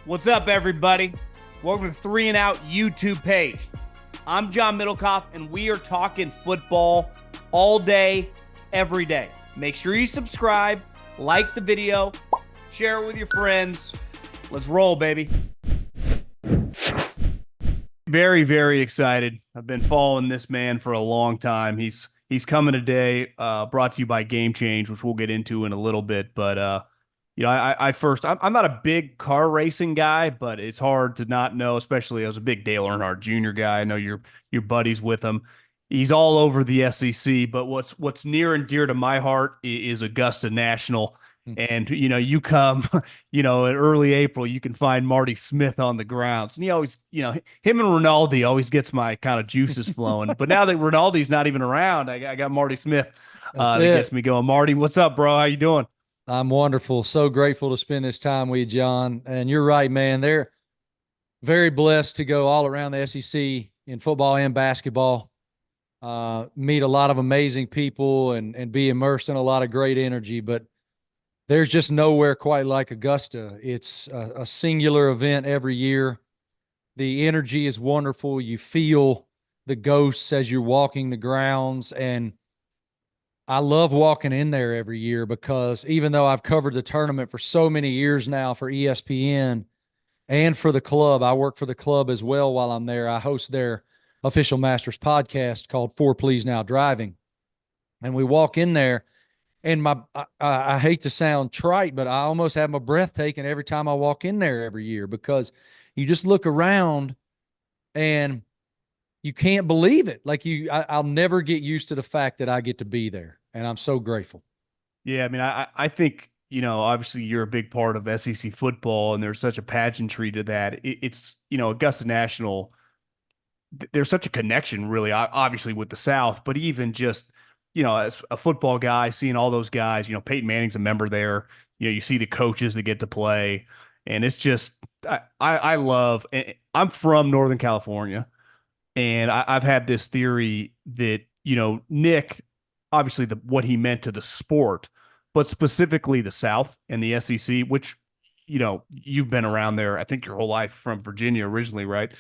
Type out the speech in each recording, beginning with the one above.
What's up, everybody? Welcome to the 3 and Out YouTube page. I'm John Middlekauff, and we are talking football all day, every day. Make sure you subscribe, like the video, share it with your friends. Let's roll, baby. Very, very excited. I've been following this man for a long time. He's coming today, brought to you by Game Change, which we'll get into in a little bit. But, I'm not a big car racing guy, but it's hard to not know, especially as a big Dale Earnhardt Jr. guy. I know your buddies with him. He's all over the SEC, but what's near and dear to my heart is Augusta National. And, you come, in early April, you can find Marty Smith on the grounds. And he always, him and Rinaldi always gets my kind of juices flowing. But now that Rinaldi's not even around, I got Marty Smith that gets me going. Marty, what's up, bro? How you doing? I'm wonderful. So grateful to spend this time with you, John. And you're right, man. They're very blessed to go all around the SEC in football and basketball, meet a lot of amazing people and be immersed in a lot of great energy. But there's just nowhere quite like Augusta. It's a singular event every year. The energy is wonderful. You feel the ghosts as you're walking the grounds. And I love walking in there every year because even though I've covered the tournament for so many years now for ESPN and for the club, I work for the club as well while I'm there. I host their official Masters podcast called Four Please Now Driving. And we walk in there. And I hate to sound trite, but I almost have my breath taken every time I walk in there every year because you just look around and you can't believe it. Like I'll never get used to the fact that I get to be there, and I'm so grateful. Yeah, I mean, I think, obviously you're a big part of SEC football, and there's such a pageantry to that. It's, Augusta National, there's such a connection, really, obviously with the South, but even just as a football guy, seeing all those guys, Peyton Manning's a member there. You see the coaches that get to play, and it's just I love. I'm from Northern California, and I've had this theory that Nick, obviously what he meant to the sport, but specifically the South and the SEC, which you've been around there, I think your whole life from Virginia originally, right?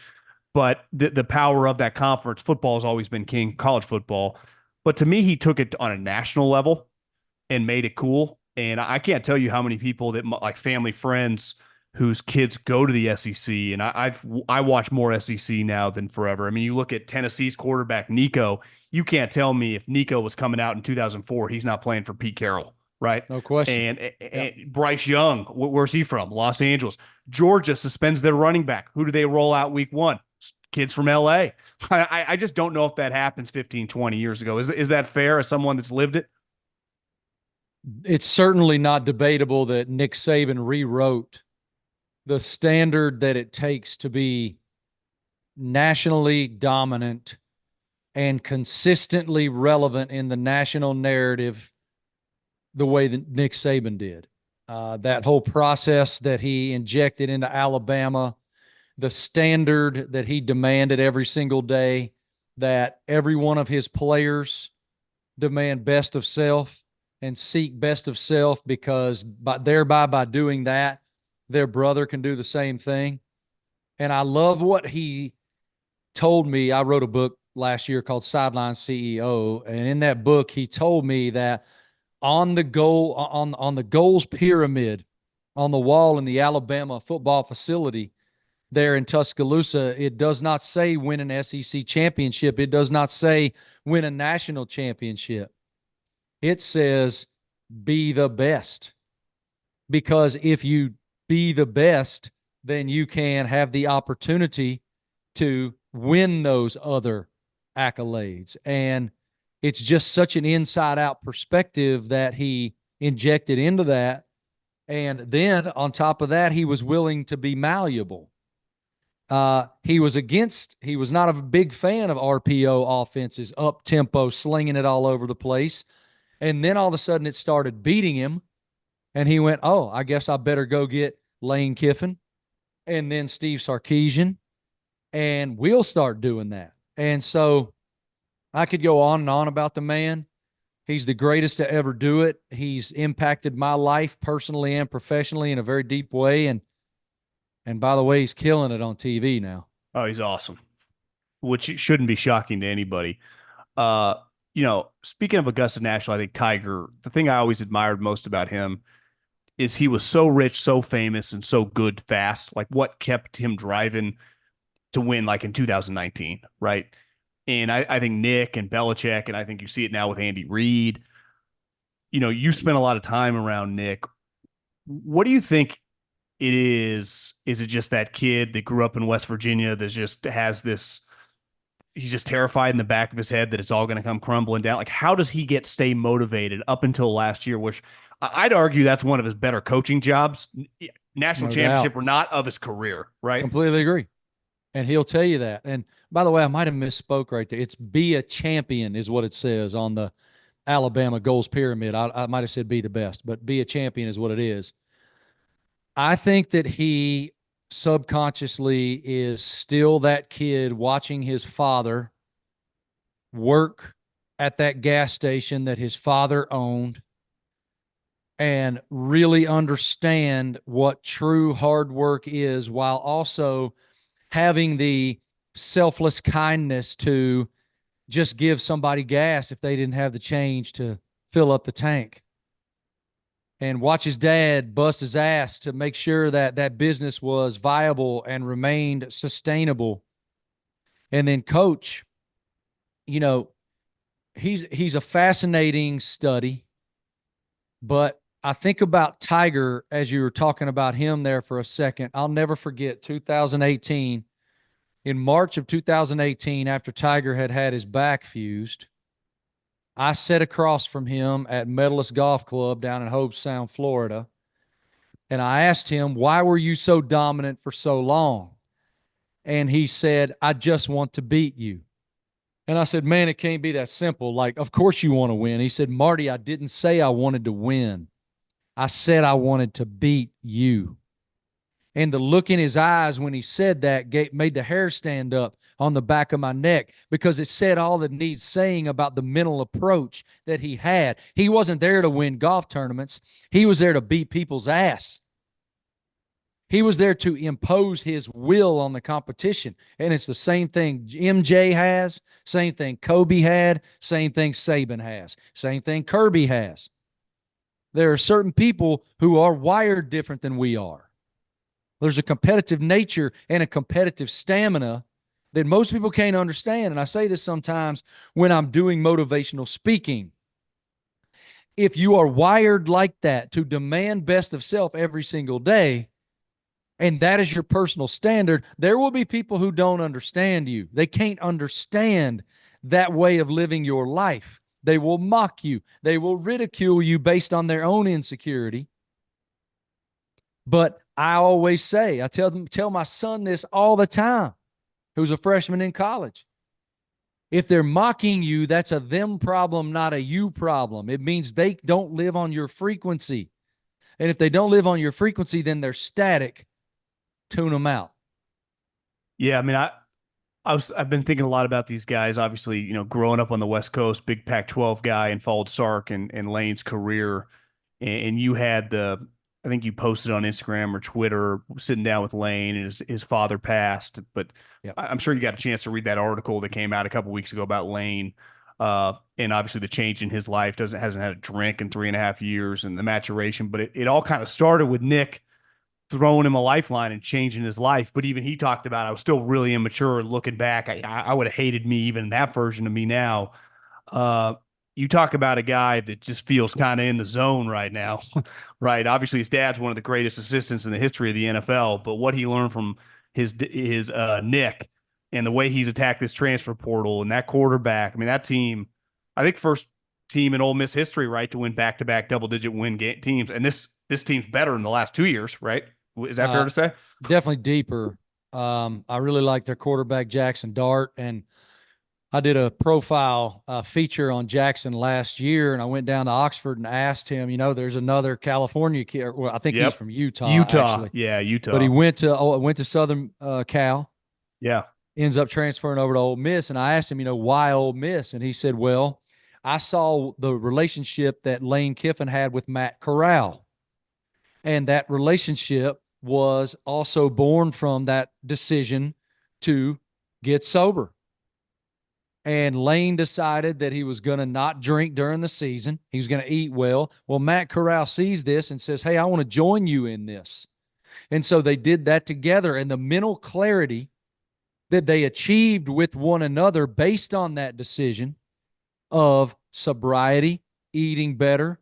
But the power of that conference, football has always been king, college football. But to me, he took it on a national level and made it cool. And I can't tell you how many people that like family friends whose kids go to the SEC. And I watch more SEC now than forever. I mean, you look at Tennessee's quarterback, Nico. You can't tell me if Nico was coming out in 2004, he's not playing for Pete Carroll, right? No question. And Bryce Young, where's he from? Los Angeles. Georgia suspends their running back. Who do they roll out week one? Kids from LA. I just don't know if that happens 15, 20 years ago. Is that fair as someone that's lived it? It's certainly not debatable that Nick Saban rewrote the standard that it takes to be nationally dominant and consistently relevant in the national narrative the way that Nick Saban did. That whole process that he injected into Alabama, the standard that he demanded every single day, that every one of his players demand best of self and seek best of self because by doing that, their brother can do the same thing. And I love what he told me. I wrote a book last year called Sideline CEO. And in that book, he told me that on the goals pyramid on the wall in the Alabama football facility, there in Tuscaloosa, it does not say win an SEC championship. It does not say win a national championship. It says be the best. Because if you be the best, then you can have the opportunity to win those other accolades. And it's just such an inside-out perspective that he injected into that. And then on top of that, he was willing to be malleable. He was not a big fan of RPO offenses, up tempo, slinging it all over the place. And then all of a sudden it started beating him. And he went, oh, I guess I better go get Lane Kiffin and then Steve Sarkisian. And we'll start doing that. And so I could go on and on about the man. He's the greatest to ever do it. He's impacted my life personally and professionally in a very deep way. And And by the way, he's killing it on TV now. Oh, he's awesome, which shouldn't be shocking to anybody. Uh, Speaking of Augusta National, I think Tiger, the thing I always admired most about him is he was so rich, so famous, and so good fast. Like what kept him driving to win like in 2019, right? And I think Nick and Belichick, and I think you see it now with Andy Reid. You spent a lot of time around Nick. What do you think it is? Is it just that kid that grew up in West Virginia that just has this? He's just terrified in the back of his head that it's all going to come crumbling down. Like, how does he stay motivated up until last year? Which I'd argue that's one of his better coaching jobs. National No championship doubt. or not of his career, right? Completely agree. And he'll tell you that. And by the way, I might have misspoke right there. It's be a champion is what it says on the Alabama goals pyramid. I might have said be the best, but be a champion is what it is. I think that he subconsciously is still that kid watching his father work at that gas station that his father owned and really understand what true hard work is, while also having the selfless kindness to just give somebody gas if they didn't have the change to fill up the tank, and watch his dad bust his ass to make sure that that business was viable and remained sustainable. And then coach, you know, he's a fascinating study, but I think about Tiger as you were talking about him there for a second. I'll never forget 2018. In March of 2018, after Tiger had had his back fused, I sat across from him at Medalist Golf Club down in Hobe Sound, Florida, and I asked him, "Why were you so dominant for so long?" And he said, "I just want to beat you." And I said, "Man, it can't be that simple. Like, of course you want to win." He said, "Marty, I didn't say I wanted to win. I said I wanted to beat you." And the look in his eyes when he said that made the hair stand up on the back of my neck, because it said all that needs saying about the mental approach that he had. He wasn't there to win golf tournaments. He was there to beat people's ass. He was there to impose his will on the competition. And it's the same thing MJ has, same thing Kobe had, same thing Saban has, same thing Kirby has. There are certain people who are wired different than we are. There's a competitive nature and a competitive stamina that most people can't understand. And I say this sometimes when I'm doing motivational speaking. If you are wired like that to demand best of self every single day, and that is your personal standard, there will be people who don't understand you. They can't understand that way of living your life. They will mock you. They will ridicule you based on their own insecurity. But I always say, I tell my son this all the time, who's a freshman in college. If they're mocking you, that's a them problem, not a you problem. It means they don't live on your frequency. And if they don't live on your frequency, then they're static. Tune them out. Yeah, I mean, I've been thinking a lot about these guys. Obviously, growing up on the West Coast, big Pac-12 guy, and followed Sark and Lane's career. And you had I think you posted on Instagram or Twitter, sitting down with Lane, and his father passed. But Yep. I'm sure you got a chance to read that article that came out a couple weeks ago about Lane. And obviously the change in his life hasn't had a drink in 3.5 years, and the maturation. But it all kind of started with Nick throwing him a lifeline and changing his life. But even he talked about, I was still really immature. Looking back, I would have hated me, even that version of me now. Uh, you talk about a guy that just feels kind of in the zone right now, right? Obviously, his dad's one of the greatest assistants in the history of the NFL, but what he learned from his Nick and the way he's attacked this transfer portal and that quarterback. I mean, that team, I think first team in Ole Miss history, right, to win back-to-back double-digit win teams. And this team's better in the last 2 years, right? Is that fair to say? Definitely deeper. I really like their quarterback, Jackson Dart. And I did a profile feature on Jackson last year, and I went down to Oxford and asked him, there's another California kid. Well, I think he's Yep. from Utah, Utah. actually. Yeah, Utah. But he went to Southern Cal. Yeah. Ends up transferring over to Ole Miss. And I asked him, why Ole Miss? And he said, well, I saw the relationship that Lane Kiffin had with Matt Corral. And that relationship was also born from that decision to get sober. And Lane decided that he was going to not drink during the season. He was going to eat well. Well, Matt Corral sees this and says, hey, I want to join you in this. And so they did that together. And the mental clarity that they achieved with one another based on that decision of sobriety, eating better,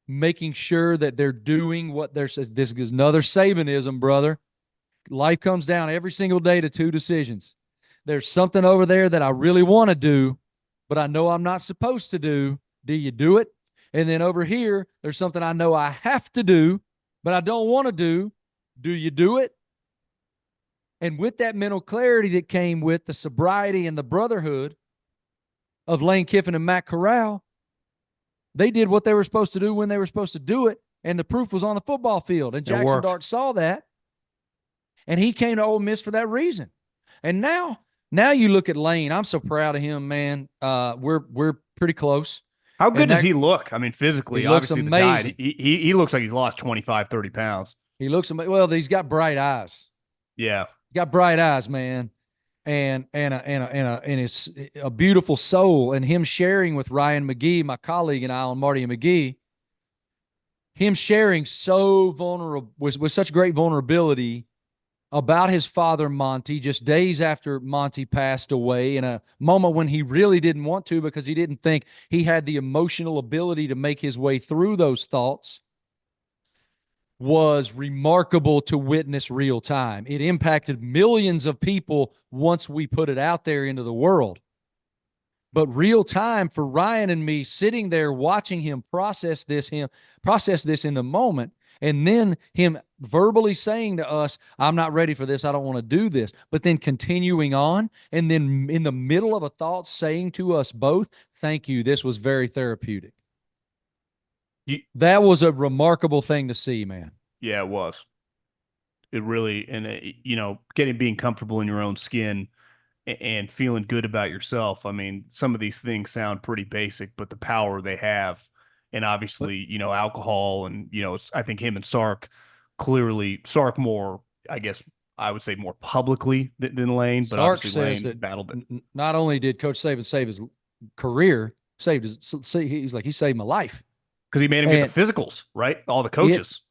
making sure that they're doing what they're saying. This is another Sabanism, brother. Life comes down every single day to two decisions. There's something over there that I really want to do, but I know I'm not supposed to do. Do you do it? And then over here, there's something I know I have to do, but I don't want to do. Do you do it? And with that mental clarity that came with the sobriety and the brotherhood of Lane Kiffin and Matt Corral, they did what they were supposed to do when they were supposed to do it, and the proof was on the football field. And Jackson Dart saw that, and he came to Ole Miss for that reason. And now you look at Lane. I'm so proud of him, man. We're pretty close. How good does he look? I mean, physically, he looks obviously amazing. The guy, he looks like he's lost 25, 30 pounds. He looks amazing. Well, he's got bright eyes. Yeah. Got bright eyes, man. And it's a beautiful soul. And him sharing with Ryan McGee, my colleague and I on Marty and McGee, him sharing so vulnerable with such great vulnerability about his father, Monty, just days after Monty passed away, in a moment when he really didn't want to because he didn't think he had the emotional ability to make his way through those thoughts, was remarkable to witness real time. It impacted millions of people once we put it out there into the world. But real time for Ryan and me sitting there watching him process this in the moment, and then him verbally saying to us, I'm not ready for this. I don't want to do this. But then continuing on, and then in the middle of a thought saying to us both, thank you. This was very therapeutic. That was a remarkable thing to see, man. Yeah, it was. It really, and being comfortable in your own skin and feeling good about yourself. I mean, some of these things sound pretty basic, but the power they have, and obviously, alcohol, and I think him and Sark more, I guess I would say more publicly than Lane, but Sark obviously says Lane that battled it. Not only did Coach Saban save his career, he saved my life. Because he made him get the physicals, right? All the coaches.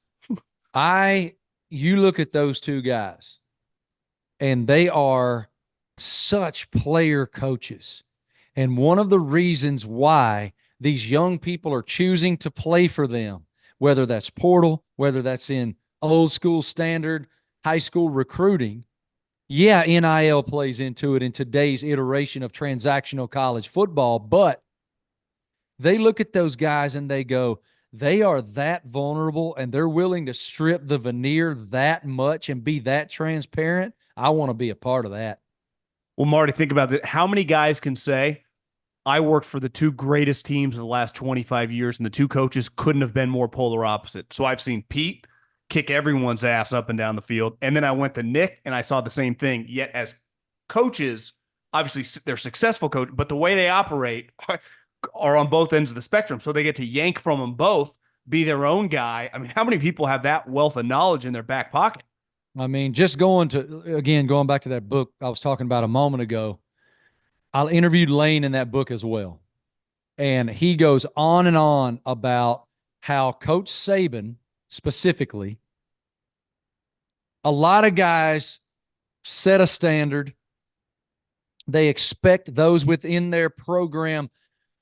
You look at those two guys, and they are such player coaches. And one of the reasons why these young people are choosing to play for them, whether that's portal, whether that's in old school standard, high school recruiting, yeah, NIL plays into it in today's iteration of transactional college football, but they look at those guys and they go, they are that vulnerable and they're willing to strip the veneer that much and be that transparent. I want to be a part of that. Well, Marty, think about that. How many guys can say, I worked for the two greatest teams of the last 25 years, and the two coaches couldn't have been more polar opposite? So I've seen Pete kick everyone's ass up and down the field, and then I went to Nick, and I saw the same thing. Yet as coaches, obviously they're successful coaches, but the way they operate are on both ends of the spectrum. So they get to yank from them both, be their own guy. I mean, how many people have that wealth of knowledge in their back pocket? I mean, just going back to that book I was talking about a moment ago, I interviewed Lane in that book as well. And he goes on and on about how Coach Saban specifically, a lot of guys set a standard. They expect those within their program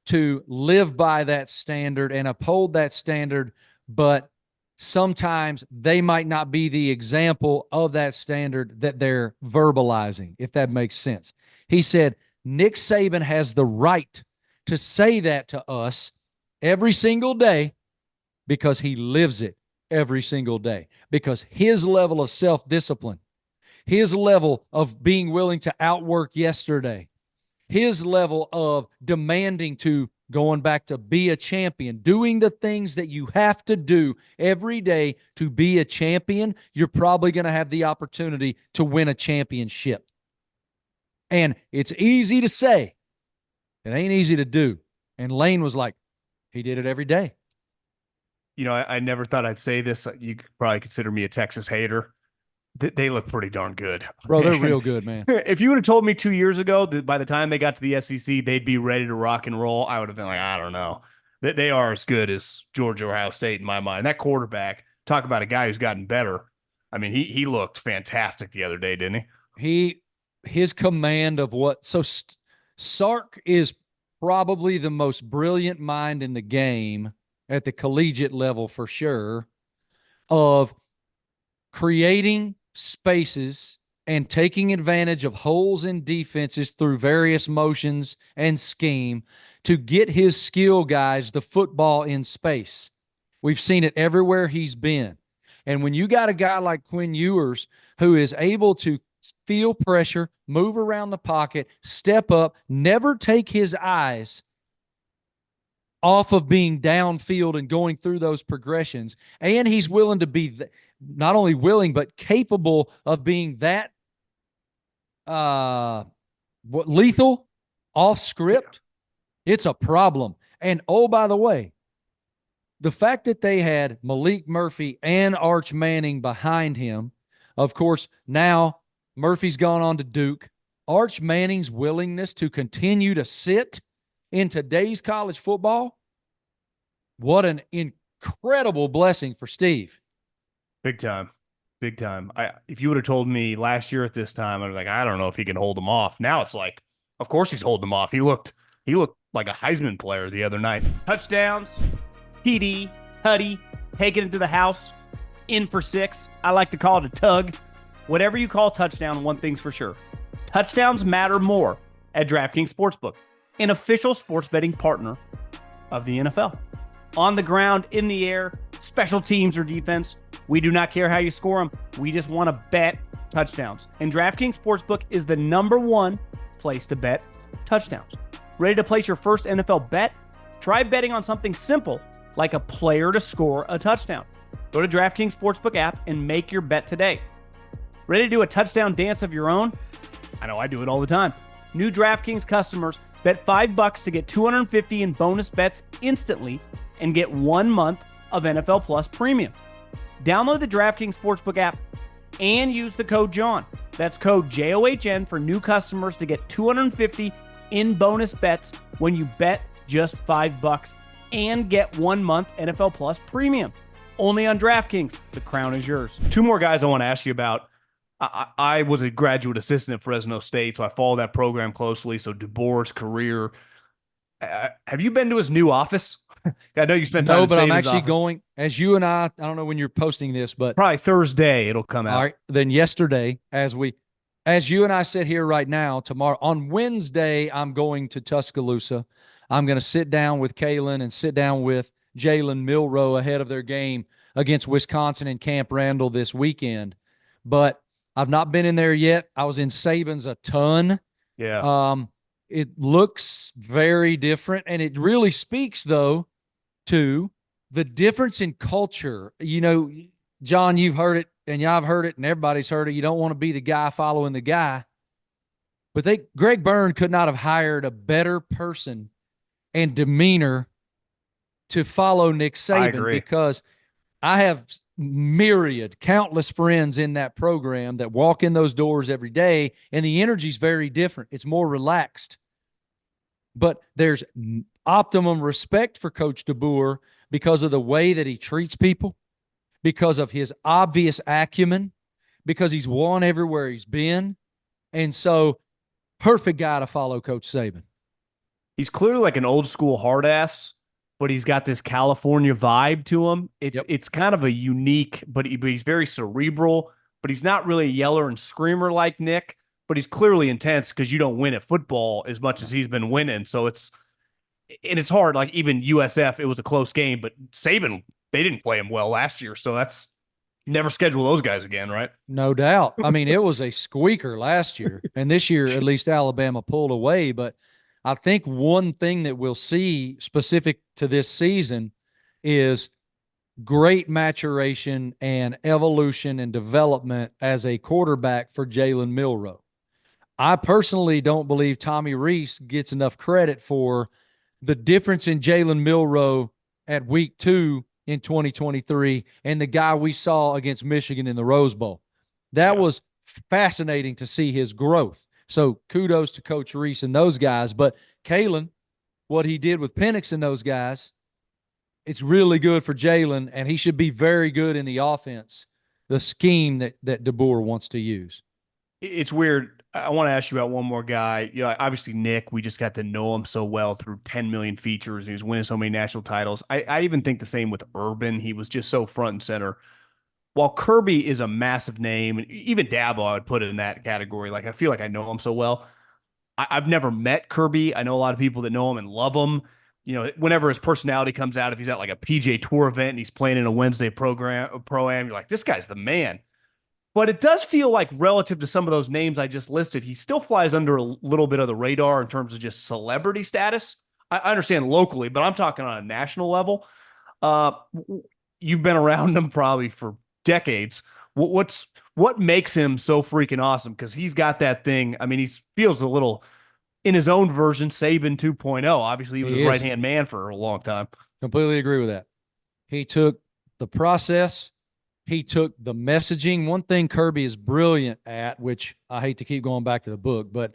to live by that standard and uphold that standard, but sometimes they might not be the example of that standard that they're verbalizing, if that makes sense. He said, Nick Saban has the right to say that to us every single day because he lives it every single day, because his level of self-discipline, his level of being willing to outwork yesterday, his level of demanding to, going back to be a champion, doing the things that you have to do every day to be a champion, you're probably going to have the opportunity to win a championship. And it's easy to say. It ain't easy to do. And Lane was like, he did it every day. I never thought I'd say this. You could probably consider me a Texas hater. They look pretty darn good. Bro, they're And real good, man. if you would have told me 2 years ago that by the time they got to the SEC, they'd be ready to rock and roll, I would have been like, I don't know. They are as good as Georgia, Ohio State in my mind. That quarterback, talk about a guy who's gotten better. I mean, he looked fantastic the other day, didn't he? His command of Sark is probably the most brilliant mind in the game at the collegiate level for sure, of creating spaces and taking advantage of holes in defenses through various motions and scheme to get his skill guys the football in space. We've seen it everywhere he's been. And when you got a guy like Quinn Ewers who is able to feel pressure, move around the pocket, step up, never take his eyes off of being downfield and going through those progressions, and he's willing to be not only willing but capable of being that lethal off script, it's a problem. And oh, by the way, the fact that they had Malik Murphy and Arch Manning behind him, of course, now Murphy's gone on to Duke. Arch Manning's willingness to continue to sit in today's college football, what an incredible blessing for Steve. Big time. Big time. If you would have told me last year at this time, I was like, I don't know if he can hold them off. Now it's like, of course he's holding them off. He looked like a Heisman player the other night. Touchdowns, PD, Huddy, taking it to the house, in for 6. I like to call it a tug. Whatever you call touchdown, one thing's for sure. Touchdowns matter more at DraftKings Sportsbook, an official sports betting partner of the NFL. On the ground, in the air, special teams or defense, we do not care how you score them. We just want to bet touchdowns. And DraftKings Sportsbook is the #1 place to bet touchdowns. Ready to place your first NFL bet? Try betting on something simple like a player to score a touchdown. Go to DraftKings Sportsbook app and make your bet today. Ready to do a touchdown dance of your own? I know I do it all the time. New DraftKings customers bet $5 to get $250 in bonus bets instantly and get 1 month of NFL Plus Premium. Download the DraftKings Sportsbook app and use the code JOHN. That's code JOHN for new customers to get $250 in bonus bets when you bet just $5 and get 1 month NFL Plus Premium. Only on DraftKings. The crown is yours. 2 more guys I want to ask you about. I was a graduate assistant at Fresno State, so I follow that program closely. So DeBoer's career. Have you been to his new office? I know you spent time. No, but I'm Saban's actually office. going, as you and I don't know when you're posting this, but Probably Thursday it'll come out. all right. Then yesterday, as you and I sit here right now, tomorrow on Wednesday, I'm going to Tuscaloosa. I'm going to sit down with Kalen and sit down with Jalen Milroe ahead of their game against Wisconsin and Camp Randall this weekend. But I've not been in there yet. I was in Saban's a ton. Yeah. It looks very different, and it really speaks, though, to the difference in culture. You know, John, you've heard it, and I've heard it, and everybody's heard it. You don't want to be the guy following the guy. But Greg Byrne could not have hired a better person and demeanor to follow Nick Saban, because I have countless friends in that program that walk in those doors every day, and the energy is very different. It's more relaxed. But there's optimum respect for Coach DeBoer because of the way that he treats people, because of his obvious acumen, because he's won everywhere he's been. And so, perfect guy to follow Coach Saban. He's clearly like an old school hard ass, but he's got this California vibe to him. It's kind of a unique, but he's very cerebral, but he's not really a yeller and screamer like Nick, but he's clearly intense because you don't win at football as much as he's been winning. So it's hard. Like even USF, it was a close game, but Saban, they didn't play him well last year. So that's never schedule those guys again, right? No doubt. I mean, it was a squeaker last year, and this year, at least Alabama pulled away. But I think one thing that we'll see specific to this season is great maturation and evolution and development as a quarterback for Jalen Milroe. I personally don't believe Tommy Rees gets enough credit for the difference in Jalen Milroe at week 2 in 2023 and the guy we saw against Michigan in the Rose Bowl. That was fascinating to see his growth. So kudos to Coach Reese and those guys. But Kalen, what he did with Penix and those guys, it's really good for Jalen, and he should be very good in the offense, the scheme that DeBoer wants to use. It's weird. I want to ask you about one more guy. Obviously Nick, we just got to know him so well through 10 million features. He was winning so many national titles. I even think the same with Urban. He was just so front and center. While Kirby is a massive name, even Dabo, I would put it in that category. Like, I feel like I know him so well. I've never met Kirby. I know a lot of people that know him and love him. Whenever his personality comes out, if he's at like a PJ Tour event and he's playing in a Wednesday pro-am, you're like, this guy's the man. But it does feel like relative to some of those names I just listed, he still flies under a little bit of the radar in terms of just celebrity status. I understand locally, but I'm talking on a national level. You've been around him probably for decades. What makes him so freaking awesome? Because he's got that thing. I mean, he feels a little in his own version, Saban 2.0. Obviously, he was a right-hand man for a long time. Completely agree with that. He took the process. He took the messaging. One thing Kirby is brilliant at, which I hate to keep going back to the book, but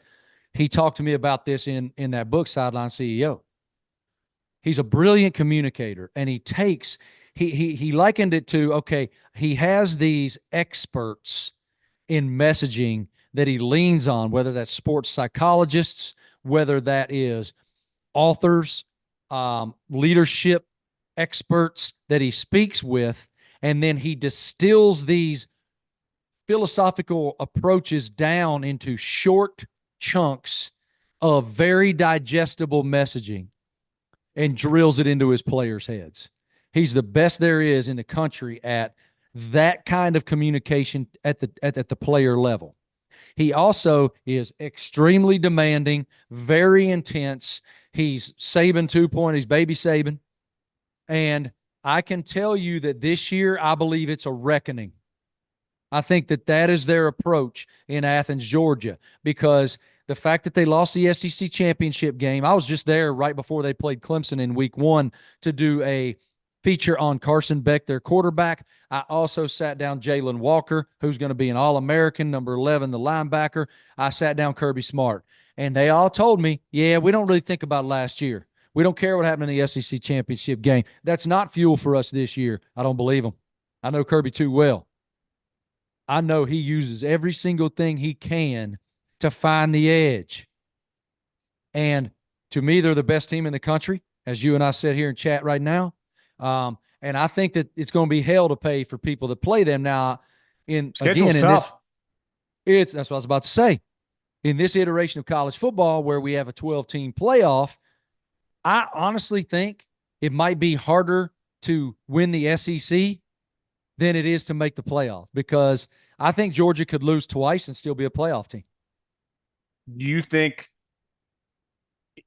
he talked to me about this in that book, Sideline CEO. He's a brilliant communicator, and he likened it to, okay, he has these experts in messaging that he leans on, whether that's sports psychologists, whether that is authors, leadership experts that he speaks with, and then he distills these philosophical approaches down into short chunks of very digestible messaging and drills it into his players' heads. He's the best there is in the country at that kind of communication at the player level. He also is extremely demanding, very intense. He's Saban 2.0. He's baby Saban. And I can tell you that this year, I believe it's a reckoning. I think that is their approach in Athens, Georgia, because the fact that they lost the SEC championship game, I was just there right before they played Clemson in week 1 to do a feature on Carson Beck, their quarterback. I also sat down Jalen Walker, who's going to be an All-American, number 11, the linebacker. I sat down Kirby Smart, and they all told me, yeah, we don't really think about last year. We don't care what happened in the SEC championship game. That's not fuel for us this year. I don't believe them. I know Kirby too well. I know he uses every single thing he can to find the edge. And to me, they're the best team in the country, as you and I sit here and chat right now. And I think that it's going to be hell to pay for people that play them now. Schedule's tough. That's what I was about to say. In this iteration of college football, where we have a 12-team playoff, I honestly think it might be harder to win the SEC than it is to make the playoff, because I think Georgia could lose twice and still be a playoff team. Do you think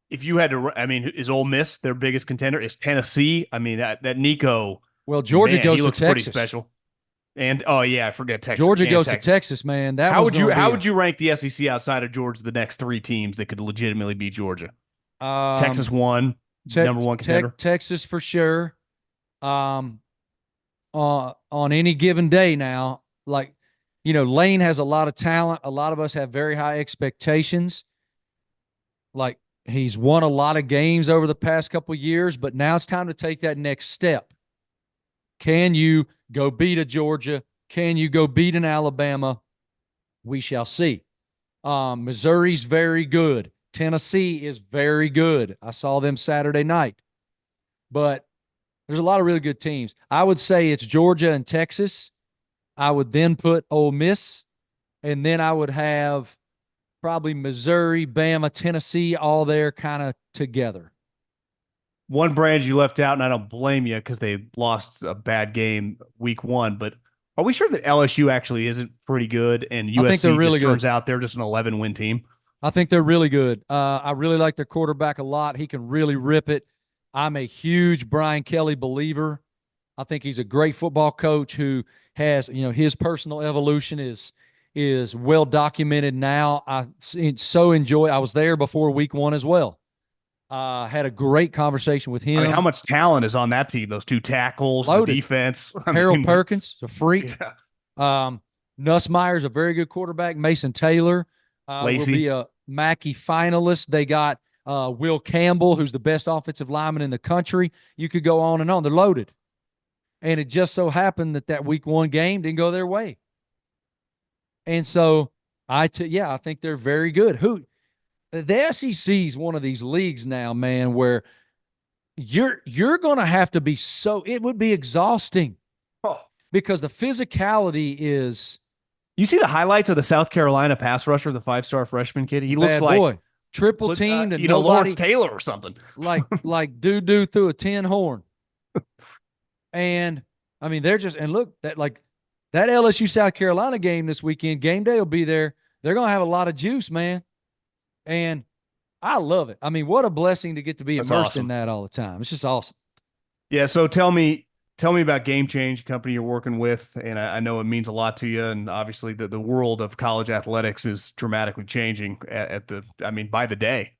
if you had to, I mean, is Ole Miss their biggest contender? Is Tennessee? I mean, that Nico. Well, Georgia goes to Texas. Pretty special. And I forget Texas. Georgia goes to Texas, man. How would you rank the SEC outside of Georgia? The next 3 teams that could legitimately beat Georgia. Texas won, number 1 contender. Texas for sure. On any given day now, like, Lane has a lot of talent. A lot of us have very high expectations. Like, he's won a lot of games over the past couple of years, but now it's time to take that next step. Can you go beat a Georgia? Can you go beat an Alabama? We shall see. Missouri's very good. Tennessee is very good. I saw them Saturday night. But there's a lot of really good teams. I would say it's Georgia and Texas. I would then put Ole Miss, and then I would have probably Missouri, Bama, Tennessee, all there kind of together. One brand you left out, and I don't blame you because they lost a bad game week 1, but are we sure that LSU actually isn't pretty good and USC really turns out they're just an 11-win team? I think they're really good. I really like their quarterback a lot. He can really rip it. I'm a huge Brian Kelly believer. I think he's a great football coach who has, his personal evolution is well documented now. I so enjoy. I was there before week 1 as well. Had a great conversation with him. I mean, how much talent is on that team? Those two tackles, Loaded. the defense. Harold Perkins, a freak. Yeah. Nussmeier's a very good quarterback. Mason Taylor will be a Mackey finalist. They got Will Campbell, who's the best offensive lineman in the country. You could go on and on. They're loaded. And it just so happened that week 1 game didn't go their way. And so I think they're very good. The SEC is one of these leagues now, man, where you're going to have to be it would be exhausting because the physicality is. You see the highlights of the South Carolina pass rusher, the 5-star freshman kid? He looks like triple teamed and Lawrence Taylor or something. like doo through a tin horn. And I mean, they're just, and look, that LSU South Carolina game this weekend, game day will be there. They're going to have a lot of juice, man. And I love it. I mean, what a blessing to get to be immersed in that all the time. It's just awesome. Yeah. So tell me about Game Change, company you're working with. And I know it means a lot to you. And obviously the world of college athletics is dramatically changing by the day.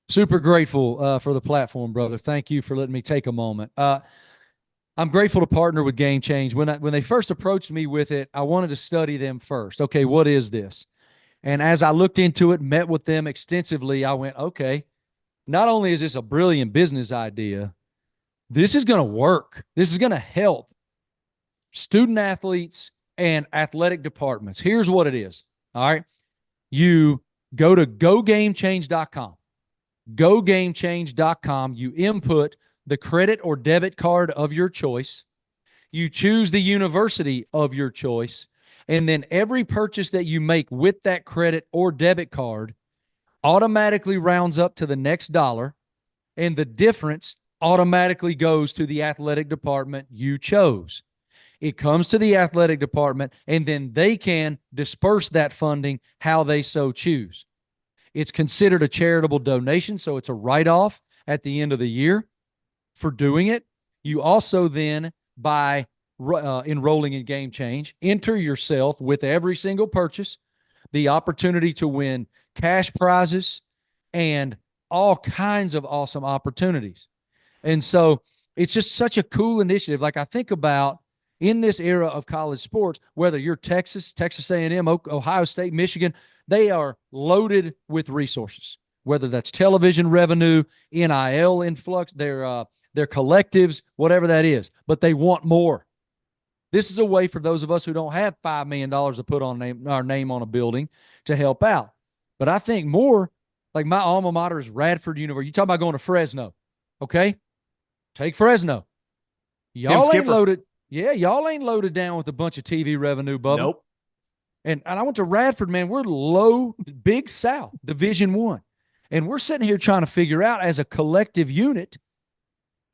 Super grateful for the platform, brother. Thank you for letting me take a moment. I'm grateful to partner with Game Change. When they first approached me with it, I wanted to study them first. Okay, what is this? And as I looked into it, met with them extensively, I went, okay, not only is this a brilliant business idea, this is going to work. This is going to help student athletes and athletic departments. Here's what it is. All right. You go to gogamechange.com. Gogamechange.com. You input the credit or debit card of your choice. You choose the university of your choice. And then every purchase that you make with that credit or debit card automatically rounds up to the next dollar. And the difference automatically goes to the athletic department you chose. It comes to the athletic department, and then they can disperse that funding how they so choose. It's considered a charitable donation, so it's a write-off at the end of the year for doing it. You also then, by enrolling in Game Change, enter yourself with every single purchase the opportunity to win cash prizes and all kinds of awesome opportunities. And so it's just such a cool initiative. Like I think about in this era of college sports, whether you're Texas A&M, Ohio State, Michigan, they are loaded with resources, whether that's television revenue, NIL influx, their collectives, whatever that is, but they want more. This is a way for those of us who don't have $5 million to put on our name on a building to help out. But I think more, like my alma mater is Radford University. You talk about going to Fresno, okay? Take Fresno. Y'all ain't loaded. Yeah, y'all ain't loaded down with a bunch of TV revenue, Bubba. Nope. And I went to Radford, man. We're low, Big South, Division I. And we're sitting here trying to figure out as a collective unit,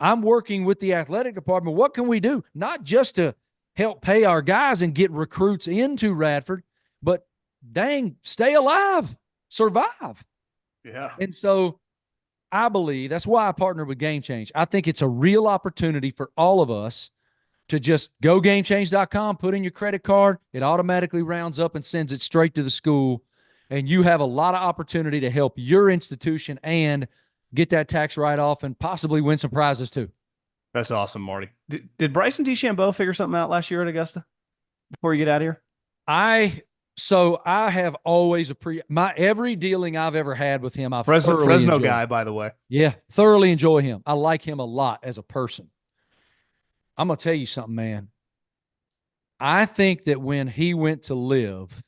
I'm working with the athletic department. What can we do? Not just to help pay our guys and get recruits into Radford, but dang, stay alive, survive. Yeah. And so I believe that's why I partnered with Game Change. I think it's a real opportunity for all of us to just go gamechange.com, put in your credit card. It automatically rounds up and sends it straight to the school. And you have a lot of opportunity to help your institution and get that tax write-off and possibly win some prizes too. That's awesome, Marty. Did Bryson DeChambeau figure something out last year at Augusta before you get out of here? I have always every dealing I've ever had with him. Fresno guy, by the way. Yeah, thoroughly enjoy him. I like him a lot as a person. I'm going to tell you something, man. I think that when he went to live,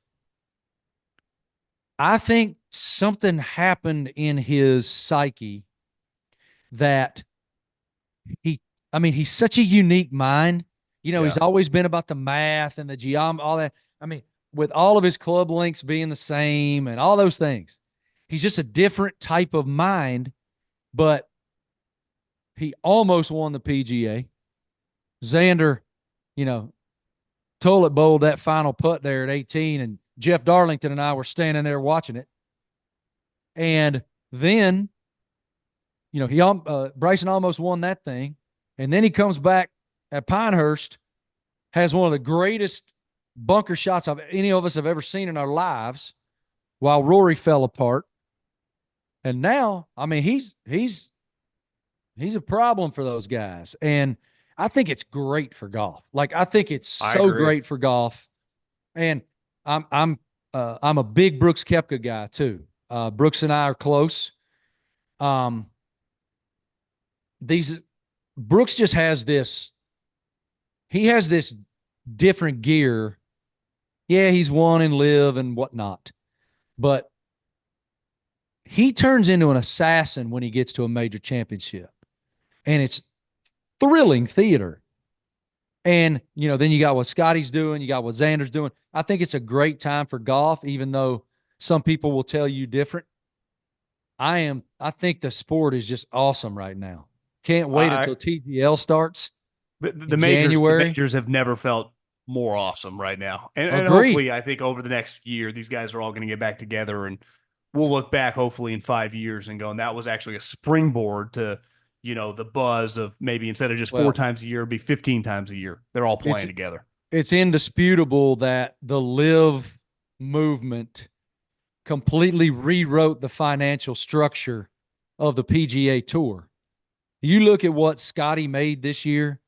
I think something happened in his psyche that he's such a unique mind. You know, He's always been about the math and the geometry, all that. I mean, with all of his club links being the same and all those things, he's just a different type of mind, but he almost won the PGA. Xander, toilet bowled that final putt there at 18, and Jeff Darlington and I were standing there watching it. And then, Bryson almost won that thing. And then he comes back at Pinehurst, has one of the greatest bunker shots any of us have ever seen in our lives, while Rory fell apart. And now, he's He's a problem for those guys. And I think it's great for golf. Like, I think it's I so agree. great for golf. And I'm a big Brooks Koepka guy too. Brooks and I are close. Um, these Brooks just has this. He has this different gear. Yeah, he's won and live and whatnot, but he turns into an assassin when he gets to a major championship, and it's thrilling theater. And then you got what Scotty's doing, you got what Xander's doing. I think it's a great time for golf, even though some people will tell you different. I think the sport is just awesome right now. Can't wait until TGL starts The in majors, the January. majors have never felt more awesome right now. And Agree. hopefully, I think over the next year, these guys are all going to get back together, and we'll look back hopefully in 5 years and go, and that was actually a springboard to, the buzz of maybe instead of just four Well, times a year, it'd be 15 times a year. They're all it's playing together. it's indisputable that the live movement completely rewrote the financial structure of the PGA Tour. You look at what Scotty made this year,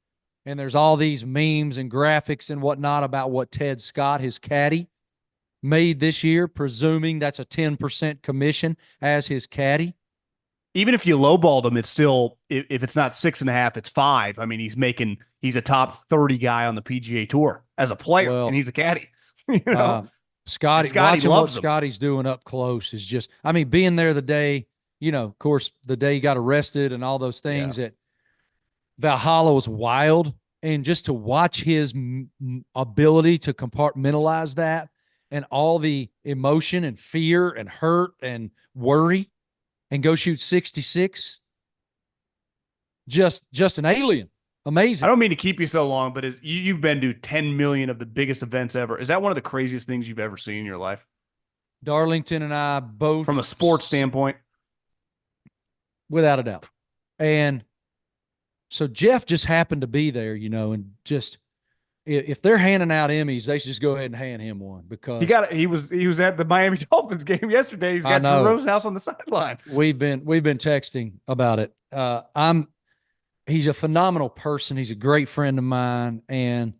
and there's all these memes and graphics and whatnot about what Ted Scott, his caddy, made this year, presuming that's a 10% commission as his caddy. Even if you lowballed him, it's still, if it's not 6.5, it's 5. I mean, he's a top 30 guy on the PGA Tour as a player, and Well, he's the caddy. You know, Scotty watching what Scotty's doing up close is just, I mean, being there the day, of course, the day he got arrested and all those things at Valhalla was wild. And just to watch his ability to compartmentalize that and all the emotion and fear and hurt and worry and go shoot 66, just an alien. Amazing. I don't mean to keep you so long, but you've been to 10 million of the biggest events ever. Is that one of the craziest things you've ever seen in your life? Darlington and I both. From a sports standpoint? Without a doubt. And so Jeff just happened to be there, and just if they're handing out Emmys, they should just go ahead and hand him one because he was at the Miami Dolphins game yesterday. He's got Drew Rosenhaus on the sideline. We've been texting about it. He's a phenomenal person. He's a great friend of mine and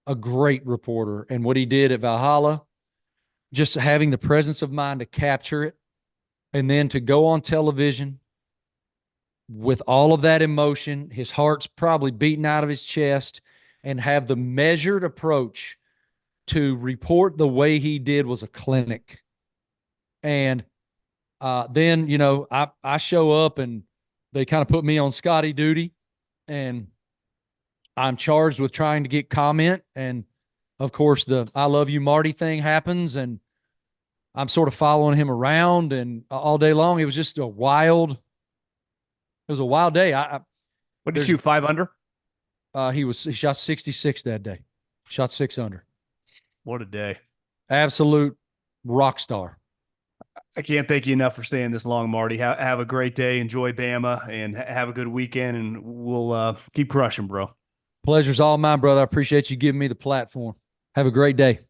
a great reporter. And what he did at Valhalla, just having the presence of mind to capture it and then to go on television with all of that emotion, his heart's probably beating out of his chest, and have the measured approach to report the way he did was a clinic. And then, I show up and they kind of put me on Scotty duty, and I'm charged with trying to get comment. And of course, the I love you, Marty thing happens, and I'm sort of following him around and all day long. It was just a wild day. What did you shoot, 5 under? He shot 66 that day. Shot 6 under. What a day. Absolute rock star. I can't thank you enough for staying this long, Marty. Have a great day. Enjoy Bama and have a good weekend, and we'll keep crushing, bro. Pleasure's all mine, brother. I appreciate you giving me the platform. Have a great day.